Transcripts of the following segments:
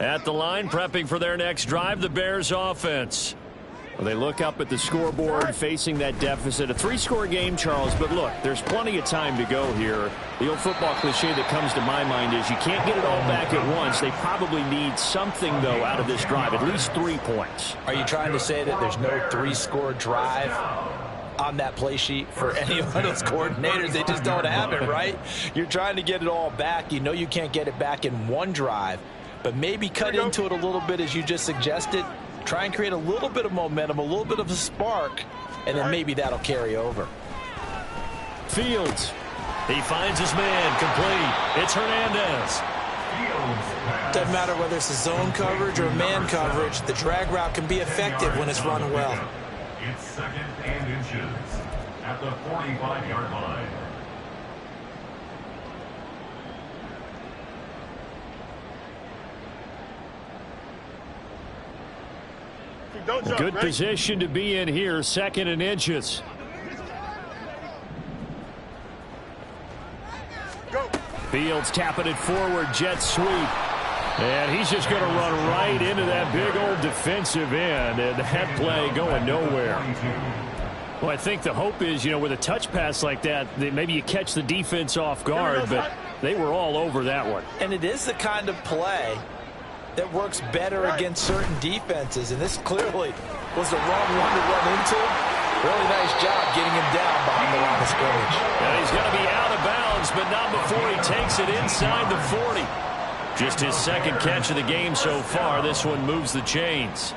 At the line, prepping for their next drive, the Bears offense. Well, they look up at the scoreboard, facing that deficit. A 3-score game, Charles, but look, there's plenty of time to go here. The old football cliche that comes to my mind is you can't get it all back at once. They probably need something, though, out of this drive, at least 3 points. Are you trying to say that there's no 3-score drive on that play sheet for any of those coordinators? They just don't have it, right? You're trying to get it all back. You know you can't get it back in one drive, but maybe cut into it a little bit as you just suggested. Try and create a little bit of momentum, a little bit of a spark, and then maybe that'll carry over. Fields. He finds his man, complete. It's Hernandez. Doesn't matter whether it's a zone coverage or man coverage, the drag route can be effective when it's run well. It's 2nd and inches at the 45-yard line. Good position to be in here, 2nd and inches. Fields tapping it forward, jet sweep. And he's just going to run right into that big old defensive end, and that play going nowhere. Well, I think the hope is, with a touch pass like that maybe you catch the defense off guard, but they were all over that one. And it is the kind of play that works better against certain defenses, and this clearly was the wrong one to run into. Really nice job getting him down behind the line of scrimmage. And he's going to be out of bounds, but not before he takes it inside the 40. Just his 2nd catch of the game so far. This one moves the chains.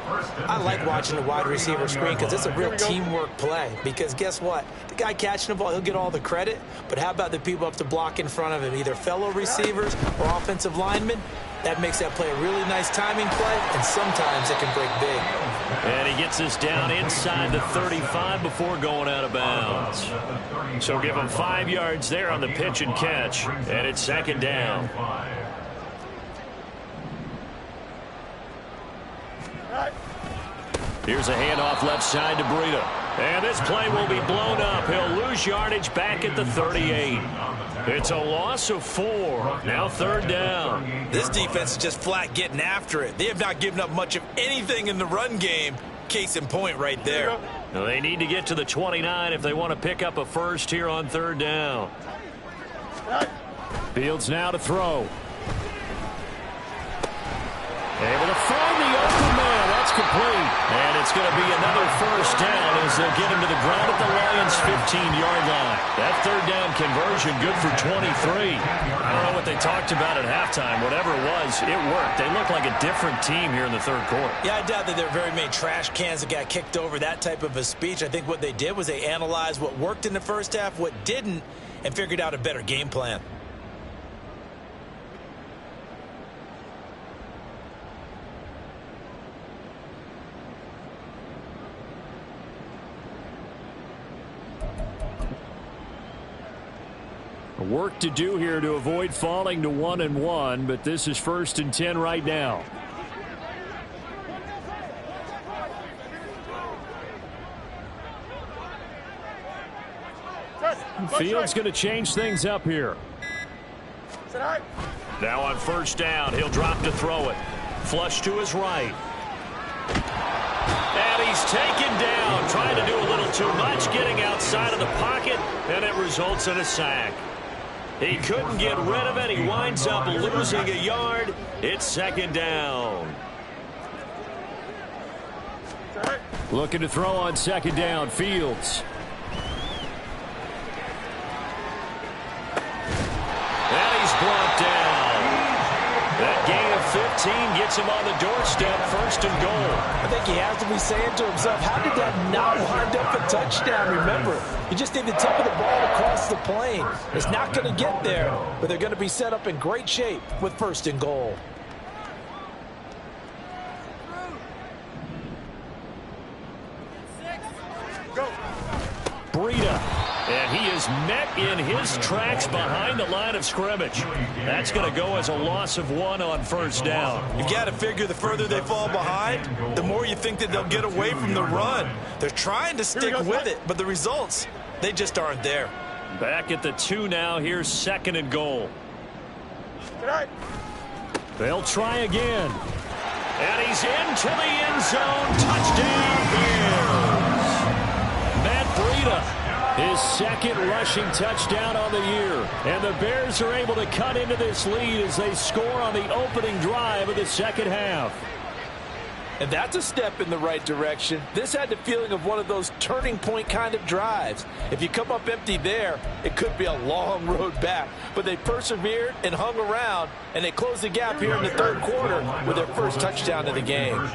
I like watching the wide receiver screen because it's a real teamwork play. Because guess what? The guy catching the ball, he'll get all the credit. But how about the people up to block in front of him, either fellow receivers or offensive linemen? That makes that play a really nice timing play, and sometimes it can break big. And he gets this down inside the 35 before going out of bounds. So give him 5 yards there on the pitch and catch, and it's 2nd down. Here's a handoff left side to Breida. And this play will be blown up. He'll lose yardage back at the 38. It's a loss of 4. Now 3rd down. This defense is just flat getting after it. They have not given up much of anything in the run game. Case in point right there. Now they need to get to the 29 if they want to pick up a first here on 3rd down. Fields now to throw. Able to find the open man. That's complete. And it's going to be another first down as they'll get him to the ground at the Lions' 15-yard line. That 3rd down conversion good for 23. I don't know what they talked about at halftime. Whatever it was, it worked. They look like a different team here in the 3rd quarter. Yeah, I doubt that there are very many trash cans that got kicked over, that type of a speech. I think what they did was they analyzed what worked in the first half, what didn't, and figured out a better game plan. Work to do here to avoid falling to 1-1, but this is 1st and 10 right now. Fields going to change things up here. Now on 1st down, he'll drop to throw it. Flush to his right. And he's taken down, trying to do a little too much, getting outside of the pocket, and it results in a sack. He couldn't get rid of it. He winds up losing a yard. It's 2nd down. Looking to throw on 2nd down, Fields. And he's brought down. That gain of 15 gets him on the doorstep, 1st and goal. I think he has to be saying to himself, how did that not wind up a touchdown? Remember, you just need the tip of the ball to cross the plane. It's not going to get there, but they're going to be set up in great shape with 1st and goal. Breida. And he is met in his tracks behind the line of scrimmage. That's going to go as a loss of 1 on 1st down. You've got to figure the further they fall behind, the more you think that they'll get away from the run. They're trying to stick with it, but the results, they just aren't there. Back at the 2 now. Here's 2nd and goal. They'll try again. And he's into the end zone. Touchdown, Bears. Matt Breida, his second rushing touchdown on the year. And the Bears are able to cut into this lead as they score on the opening drive of the second half. And that's a step in the right direction. This had the feeling of one of those turning point kind of drives. If you come up empty there, it could be a long road back. But they persevered and hung around, and they closed the gap here in the third quarter with their first touchdown of the game.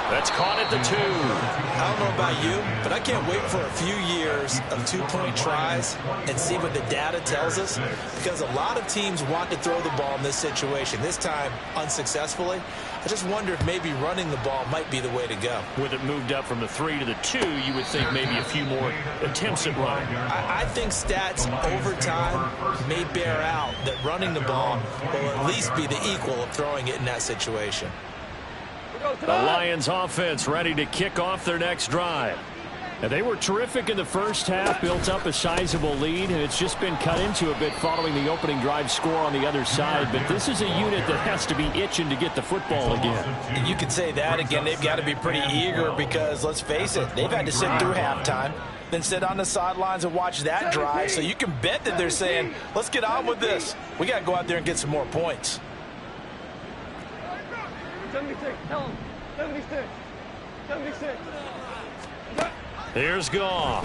That's caught at the 2. I don't know about you, but I can't wait for a few years of two-point tries and see what the data tells us, because a lot of teams want to throw the ball in this situation, this time unsuccessfully. I just wonder if maybe running the ball might be the way to go. With it moved up from the 3 to the 2, you would think maybe a few more attempts at running. I think stats over time may bear out that running the ball will at least be the equal of throwing it in that situation. The Lions offense ready to kick off their next drive. And they were terrific in the first half, built up a sizable lead, and it's just been cut into a bit following the opening drive score on the other side. But this is a unit that has to be itching to get the football again. And you can say that again. They've got to be pretty eager because, let's face it, they've had to sit through halftime, then sit on the sidelines and watch that drive. So you can bet that they're saying, let's get on with this. We got to go out there and get some more points. 76, tell him. 76. 76. Here's Goff.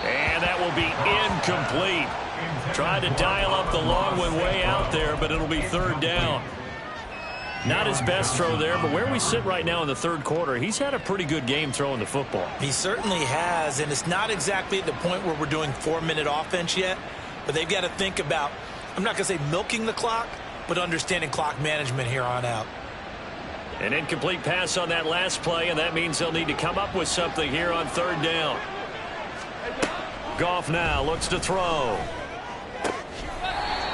And that will be incomplete. Tried to dial up the long one way out there, but it'll be third down. Not his best throw there, but where we sit right now in the third quarter, he's had a pretty good game throwing the football. He certainly has, and it's not exactly at the point where we're doing 4-minute offense yet, but they've got to think about, I'm not going to say milking the clock, but understanding clock management here on out. An incomplete pass on that last play, and that means they'll need to come up with something here on third down. Goff now looks to throw.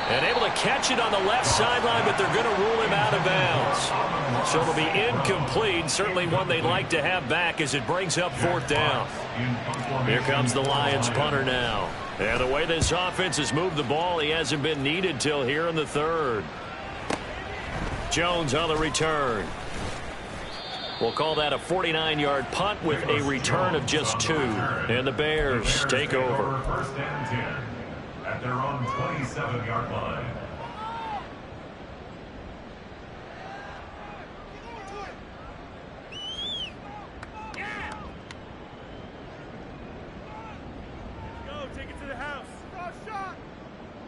And able to catch it on the left sideline, but they're going to rule him out of bounds. So it'll be incomplete, certainly one they'd like to have back as it brings up fourth down. Here comes the Lions punter now. And the way this offense has moved the ball, he hasn't been needed till here in the third. Jones on the return. We'll call that a 49-yard punt with a return of just 2. And the Bears take over. First and 10 at their own 27-yard line.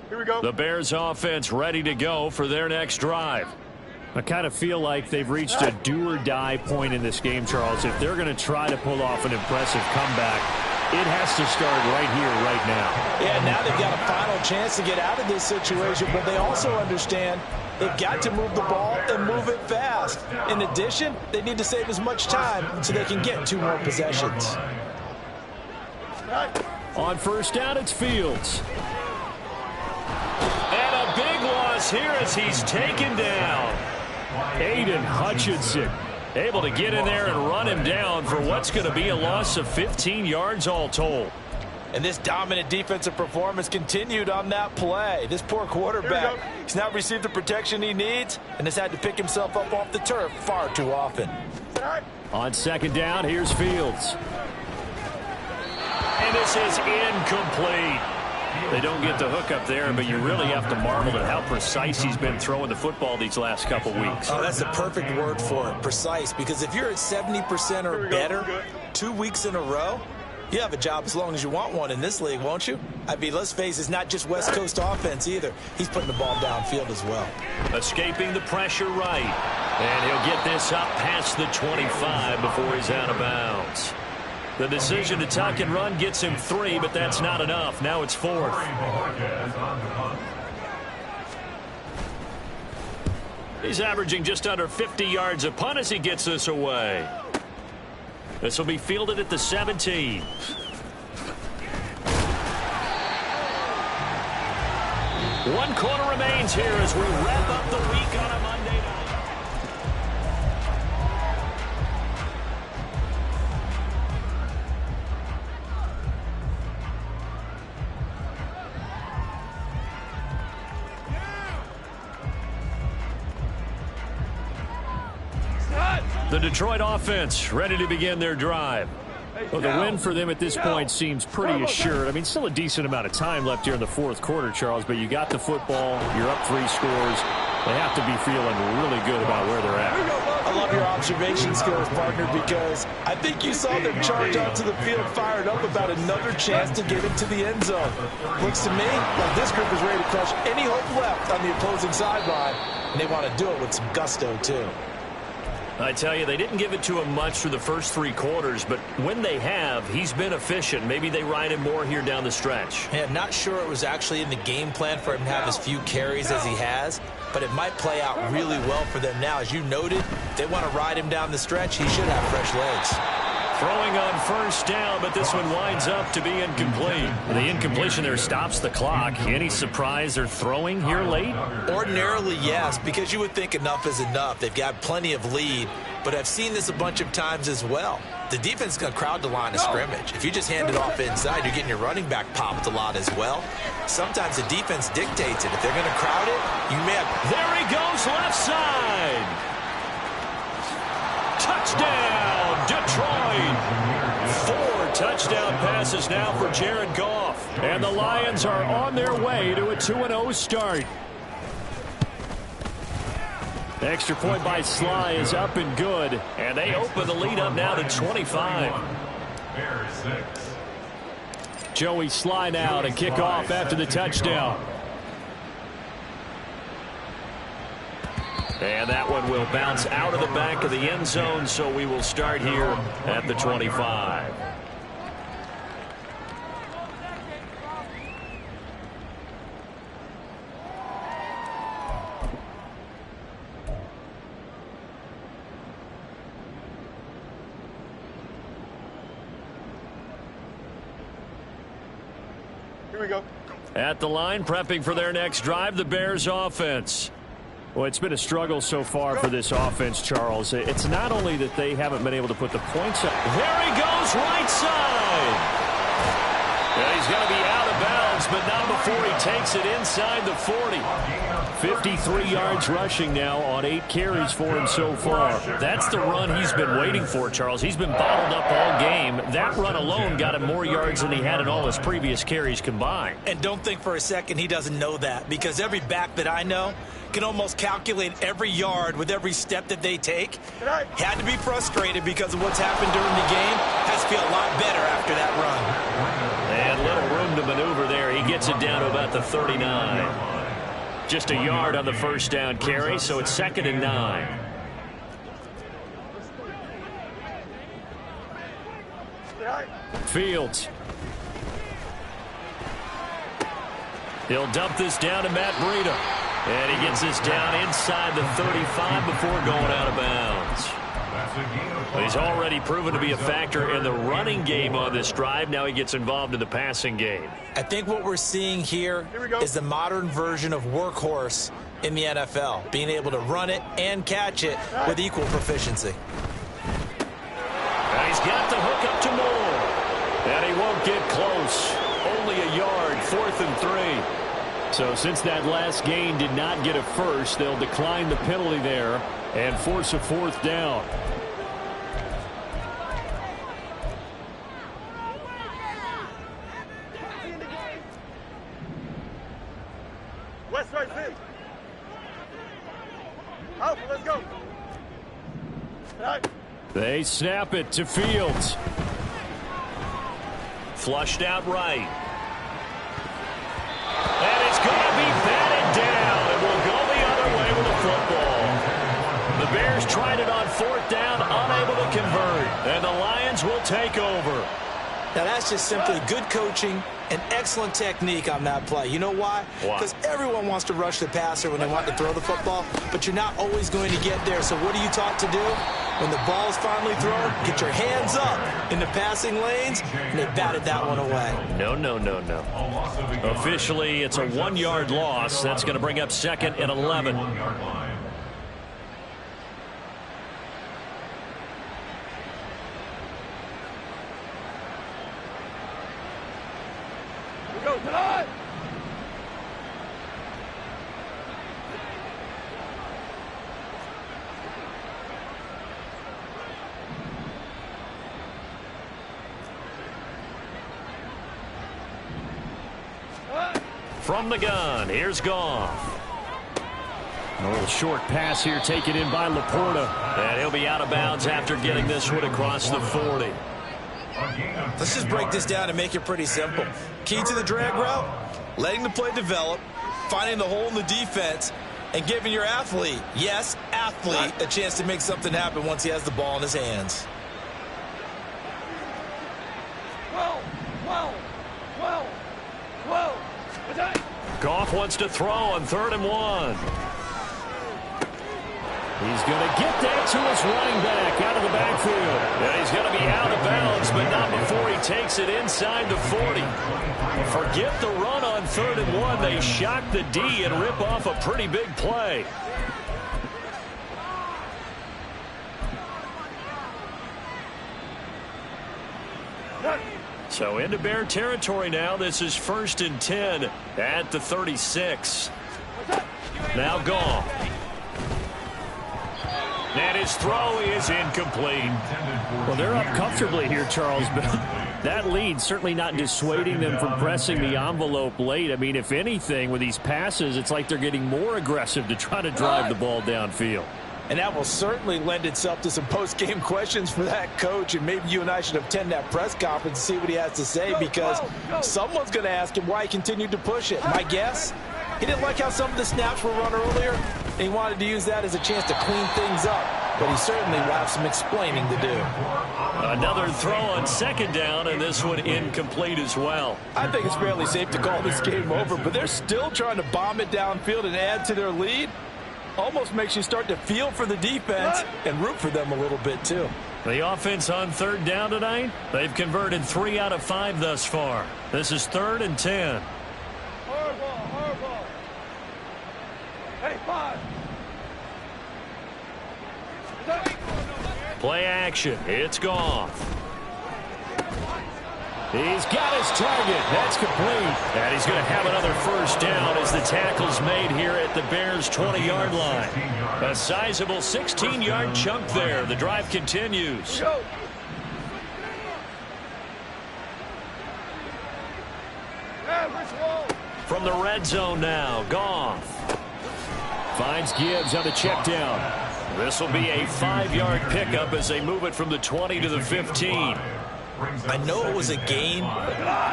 Here we go. The Bears offense ready to go for their next drive. I kind of feel like they've reached a do-or-die point in this game, Charles. If they're going to try to pull off an impressive comeback, it has to start right here, right now. Yeah, now they've got a final chance to get out of this situation, but they also understand they've got to move the ball and move it fast. In addition, they need to save as much time so they can get 2 more possessions. On first down, it's Fields. And a big loss here as he's taken down. Aiden Hutchinson able to get in there and run him down for what's going to be a loss of 15 yards all told. And this dominant defensive performance continued on that play. This poor quarterback, he's not received the protection he needs and has had to pick himself up off the turf far too often. On second down, here's Fields. And this is incomplete. They don't get the hook up there, but you really have to marvel at how precise he's been throwing the football these last couple weeks. Oh, that's the perfect word for it, precise, because if you're at 70% or better 2 weeks in a row, you have a job as long as you want one in this league, won't you? I mean, let's face it, it's not just West Coast offense either. He's putting the ball downfield as well. Escaping the pressure right. And he'll get this up past the 25 before he's out of bounds. The decision to tuck and run gets him 3, but that's not enough. Now it's 4th. He's averaging just under 50 yards a punt as he gets this away. This will be fielded at the 17. One quarter remains here as we wrap up the week on a Monday night. The Detroit offense ready to begin their drive. Well, the win for them at this point seems pretty assured. I mean, still a decent amount of time left here in the fourth quarter, Charles, but you got the football. You're up 3 scores. They have to be feeling really good about where they're at. I love your observation skills, partner, because I think you saw them charge onto the field fired up about another chance to get into the end zone. Looks to me like this group is ready to crush any hope left on the opposing sideline, and they want to do it with some gusto, too. I tell you, they didn't give it to him much through the first 3 quarters, but when they have, he's been efficient. Maybe they ride him more here down the stretch. Yeah, I'm not sure it was actually in the game plan for him to have as few carries as he has, but it might play out really well for them now. As you noted, if they want to ride him down the stretch, he should have fresh legs. Throwing on first down, but this one winds up to be incomplete. The incompletion there stops the clock. Any surprise they're throwing here late? Ordinarily, yes, because you would think enough is enough. They've got plenty of lead, but I've seen this a bunch of times as well. The defense is going to crowd the line of scrimmage. If you just hand it off inside, you're getting your running back popped a lot as well. Sometimes the defense dictates it. If they're going to crowd it, you may have... There he goes, left side. Touchdown, Detroit. 4 touchdown passes now for Jared Goff. And the Lions are on their way to a 2-0 start. Extra point by Sly is up and good. And they open the lead up now to 25. Bears 6. Joey Sly now to kick off after the touchdown. And that one will bounce out of the back of the end zone, so we will start here at the 25. Here we go. At the line, prepping for their next drive, the Bears offense. Well, it's been a struggle so far for this offense, Charles. It's not only that they haven't been able to put the points up. There he goes, right side. And he's going to be out of bounds, but not before he takes it inside the 40. 53 yards rushing now on 8 carries for him so far. That's the run he's been waiting for, Charles. He's been bottled up all game. That run alone got him more yards than he had in all his previous carries combined. And don't think for a second he doesn't know that, because every back that I know can almost calculate every yard with every step that they take. Had to be frustrated because of what's happened during the game. Has to feel a lot better after that run. And little room to maneuver there. He gets it down to about the 39. Just a yard on the first down carry, so it's 2nd and 9. Fields. He'll dump this down to Matt Breida. And he gets this down inside the 35 before going out of bounds. Well, he's already proven to be a factor in the running game on this drive. Now he gets involved in the passing game. I think what we're seeing here is the modern version of workhorse in the NFL, being able to run it and catch it with equal proficiency. And he's got the hook up to Moore. And he won't get close. Only a yard, 4th and 3. So since that last gain did not get a first, they'll decline the penalty there and force a 4th down. West right fit. Alpha, let's go. Right. They snap it to Fields. Flushed out right. And it's going to be batted down. It will go the other way with the football. The Bears tried it on 4th down, unable to convert. And the Lions will take over. Now, that's just simply good coaching and excellent technique on that play. You know why? Because everyone wants to rush the passer when they want to throw the football, but you're not always going to get there. So what are you taught to do? When the ball's finally thrown, get your hands up in the passing lanes, and they batted that one away. No, no, no, no. Officially, it's a 1-yard loss. That's going to bring up 2nd and 11. Go tonight. From the gun, here's Goff. A little short pass here taken in by Laporta. And he'll be out of bounds after getting this one across the 40. Let's just break this down and make it pretty simple. Key to the drag route, letting the play develop, finding the hole in the defense, and giving your athlete, yes, athlete, a chance to make something happen once he has the ball in his hands. Goff wants to throw on 3rd and 1. He's going to get that to his running back out of the backfield. And he's going to be out of bounds, but not before he takes it inside the 40. Forget the run on 3rd and 1. They shock the D and rip off a pretty big play. So into Bear territory now. This is 1st and 10 at the 36. Now Goff. And his throw is incomplete. Well, they're up comfortably here, Charles, but that lead certainly not dissuading them from pressing the envelope late. I mean, if anything, with these passes, it's like they're getting more aggressive to try to drive the ball downfield. And that will certainly lend itself to some post-game questions for that coach, and maybe you and I should attend that press conference and see what he has to say, because someone's going to ask him why he continued to push it. My guess, he didn't like how some of the snaps were run earlier, and he wanted to use that as a chance to clean things up, but he certainly will have some explaining to do. Another throw on 2nd down, and this one incomplete as well. I think it's fairly safe to call this game over, but they're still trying to bomb it downfield and add to their lead. Almost makes you start to feel for the defense and root for them a little bit, too. The offense on 3rd down tonight, they've converted 3 out of 5 thus far. This is 3rd and 10. Hard ball. Hey, 5. Play action. It's Goff. He's got his target. That's complete. And he's going to have another 1st down as the tackle's made here at the Bears' 20-yard line. A sizable 16-yard chunk there. The drive continues. From the red zone now, Goff. Finds Gibbs on the check down. This will be a 5-yard pickup as they move it from the 20 to the 15. I know it was a gain,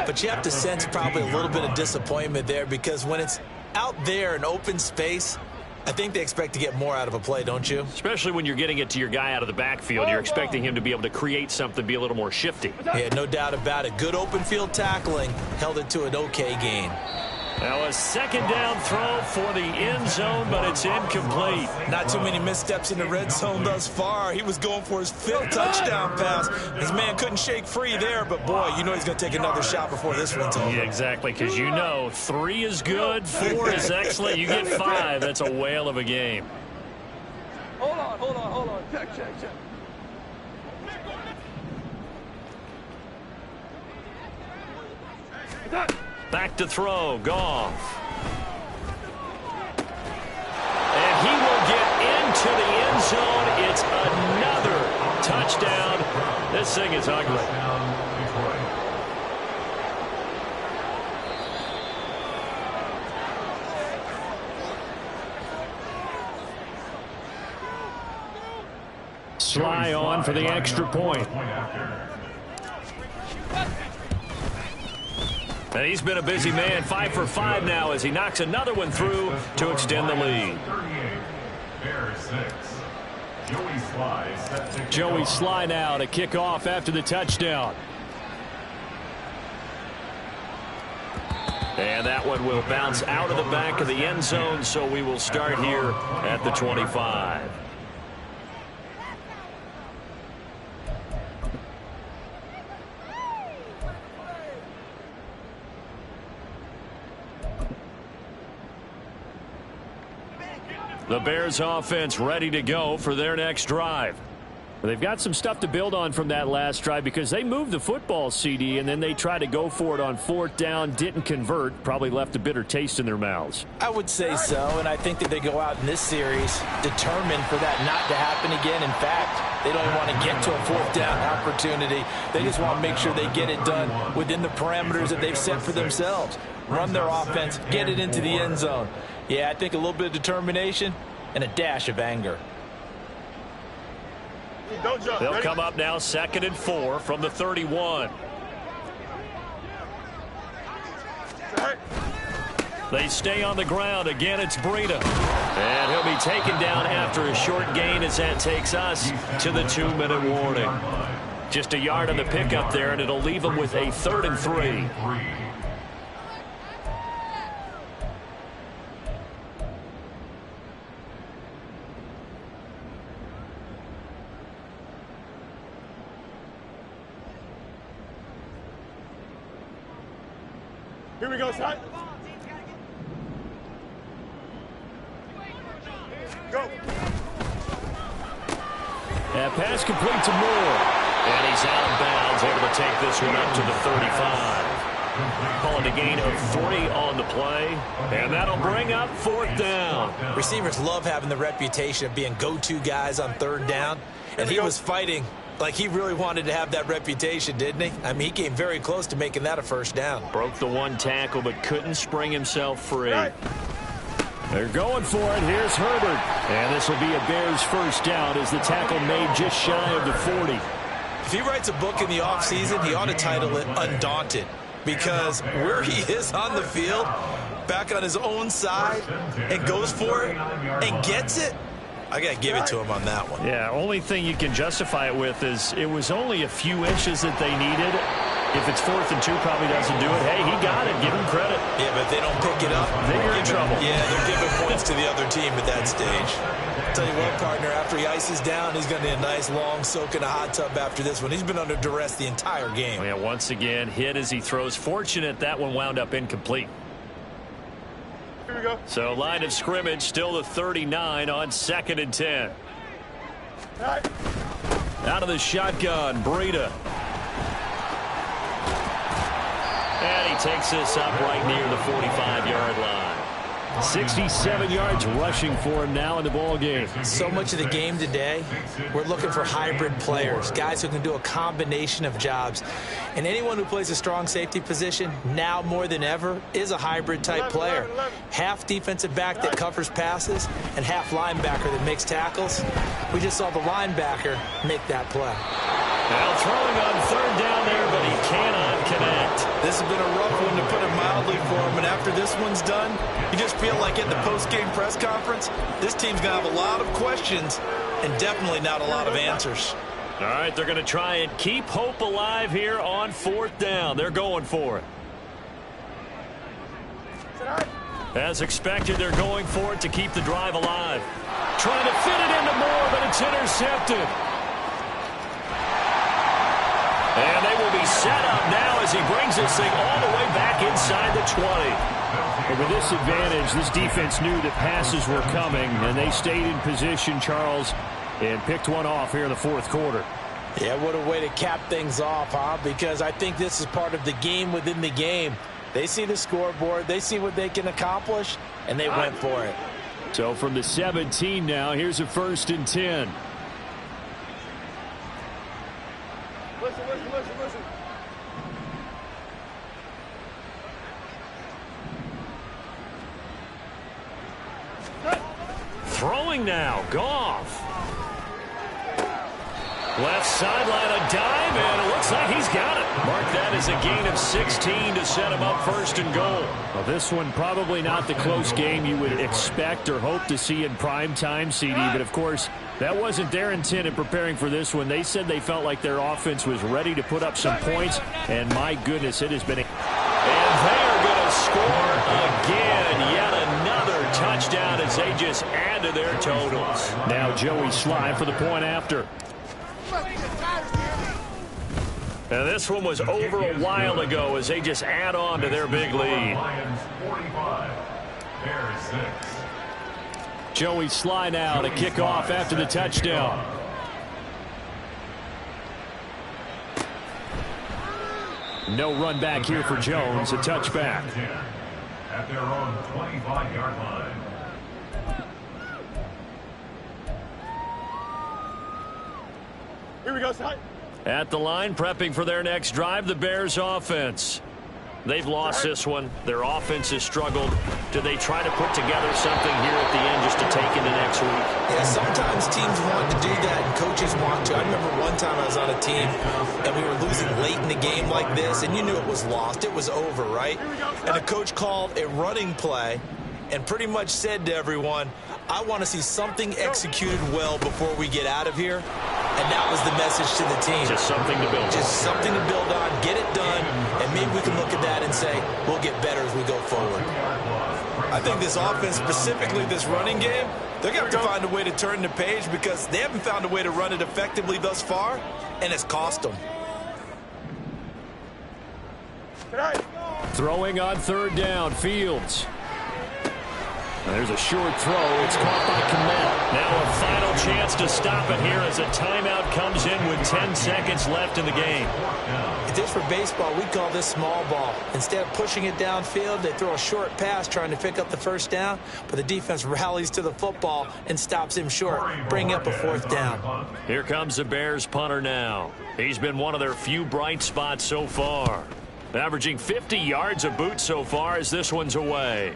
but you have to sense probably a little bit of disappointment there, because when it's out there in open space, I think they expect to get more out of a play, don't you? Especially when you're getting it to your guy out of the backfield. You're expecting him to be able to create something, be a little more shifty. Yeah, no doubt about it. Good open field tackling held it to an okay gain. Now a 2nd down throw for the end zone, but it's incomplete. Not too many missteps in the red zone thus far. He was going for his 5th touchdown pass. His man couldn't shake free there, but boy, you know he's going to take another shot before this one's over. Yeah, exactly, because you know 3 is good, 4 is excellent. You get 5, that's a whale of a game. Hold on. Check. Back to throw, Goff. And he will get into the end zone. It's another touchdown. This thing is ugly. Sly on for the extra point. And he's been a busy man, 5 for 5 now as he knocks another one through to extend the lead. Joey Sly now to kick off after the touchdown. And that one will bounce out of the back of the end zone, so we will start here at the 25. The Bears offense ready to go for their next drive. They've got some stuff to build on from that last drive because they moved the football, CD, and then they tried to go for it on 4th down, didn't convert, probably left a bitter taste in their mouths. I would say so, and I think that they go out in this series determined for that not to happen again. In fact, they don't even want to get to a 4th down opportunity. They just want to make sure they get it done within the parameters that they've set for themselves. Run their offense, get it into the end zone. Yeah, I think a little bit of determination and a dash of anger. They'll come up now 2nd and 4 from the 31. They stay on the ground. Again, it's Breida. And he'll be taken down after a short gain as that takes us to the 2-minute warning. Just a yard on the pickup there, and it'll leave them with a 3rd and 3. Here we go, son. Go. That pass complete to Moore. And he's out of bounds, able to take this one up to the 35. Calling a gain of 3 on the play. And that'll bring up 4th down. Receivers love having the reputation of being go-to guys on 3rd down. And he was fighting like he really wanted to have that reputation, didn't he? I mean, he came very close to making that a 1st down. Broke the 1 tackle, but couldn't spring himself free. They're going for it. Here's Herbert. And this will be a Bears 1st down as the tackle made just shy of the 40. If he writes a book in the offseason, he ought to title it Undaunted. Because where he is on the field, back on his own side, and goes for it, and gets it, I got to give it to him on that one. Yeah, only thing you can justify it with is it was only a few inches that they needed. If it's 4th and 2, probably doesn't do it. Hey, he got it. Give him credit. Yeah, but if they don't pick it up, they're in trouble. Yeah, they're giving points to the other team at that stage. I'll tell you what, partner, after he ices down, he's going to need a nice long soak in a hot tub after this one. He's been under duress the entire game. Yeah, once again, hit as he throws. Fortunate that one wound up incomplete. Here we go. So line of scrimmage still the 39 on 2nd and 10. Right. Out of the shotgun, Breida. And he takes this up right near the 45-yard line. 67 yards rushing for him now in the ball game. So much of the game today, we're looking for hybrid players, guys who can do a combination of jobs. And anyone who plays a strong safety position, now more than ever, is a hybrid-type player. Half defensive back that covers passes and half linebacker that makes tackles. We just saw the linebacker make that play. Now throwing on 3rd down there, but he cannot connect. This has been a rough one, to put it mildly, for him. And after this one's done, you just feel like at the post-game press conference, this team's going to have a lot of questions and definitely not a lot of answers. All right, they're going to try and keep hope alive here on 4th down. They're going for it. As expected, they're going for it to keep the drive alive. Trying to fit it into Moore, but it's intercepted. And they will be set up now as he brings this thing all the way back inside the 20. And with this advantage, this defense knew that passes were coming, and they stayed in position, Charles, and picked one off here in the 4th quarter. Yeah, what a way to cap things off, huh? Because I think this is part of the game within the game. They see the scoreboard, they see what they can accomplish, and they went for it. So from the 17 now, here's a 1st and 10. Listen. Throwing now, Goff. Left sideline, a dime, and it looks like he's got it. Mark that as a gain of 16 to set him up 1st and goal. Well, this one probably not the close game you would expect or hope to see in prime time, CD, but of course, that wasn't their intent in preparing for this one. They said they felt like their offense was ready to put up some points, and my goodness, it has been and they're going to score again. Yet another touchdown as they just add to their totals. Now Joey Sly for the point after. And this one was over a while ago as they just add on to their big lead. Lions 45, Bears 6. Joey Sly now to kick off after the touchdown. No run back here for Jones. A touchback. At their own 25-yard line. Here we go, side. At the line, prepping for their next drive, the Bears offense. They've lost this one. Their offense has struggled. Do they try to put together something here at the end just to take into next week? Yeah, sometimes teams want to do that and coaches want to. I remember one time I was on a team and we were losing late in the game like this, and you knew it was lost. It was over, right? And the coach called a running play and pretty much said to everyone, I want to see something executed well before we get out of here. And that was the message to the team. Just something to build on. Just something to build on, get it done, and maybe we can look at that and say, we'll get better as we go forward. I think this offense, specifically this running game, they're going to have to find a way to turn the page because they haven't found a way to run it effectively thus far, and it's cost them. Throwing on third down, Fields. There's a short throw. It's caught by Kmet. Now a final chance to stop it here as a timeout comes in with 10 seconds left in the game. If this were baseball, we'd call this small ball. Instead of pushing it downfield, they throw a short pass trying to pick up the first down, but the defense rallies to the football and stops him short, bring up a fourth down. Here comes the Bears punter now. He's been one of their few bright spots so far. Averaging 50 yards a boot so far as this one's away.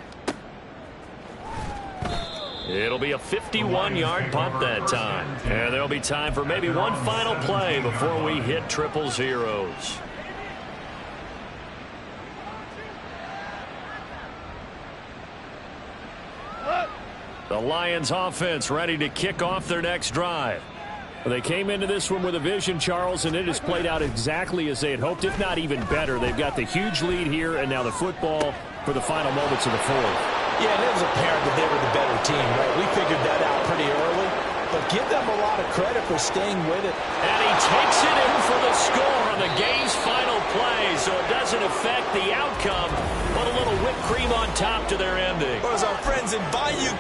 It'll be a 51-yard punt that time. And there'll be time for maybe one final play before we hit triple zeros. The Lions offense ready to kick off their next drive. They came into this one with a vision, Charles, and it has played out exactly as they had hoped, if not even better. They've got the huge lead here, and now the football for the final moments of the fourth. Yeah, and it was apparent that they were the better team, right? We figured that out pretty early, but give them a lot of credit for staying with it. And he takes it in for the score on the game's final play, so it doesn't affect the outcome, but a little whipped cream on top to their ending. Or as our friends in Bayou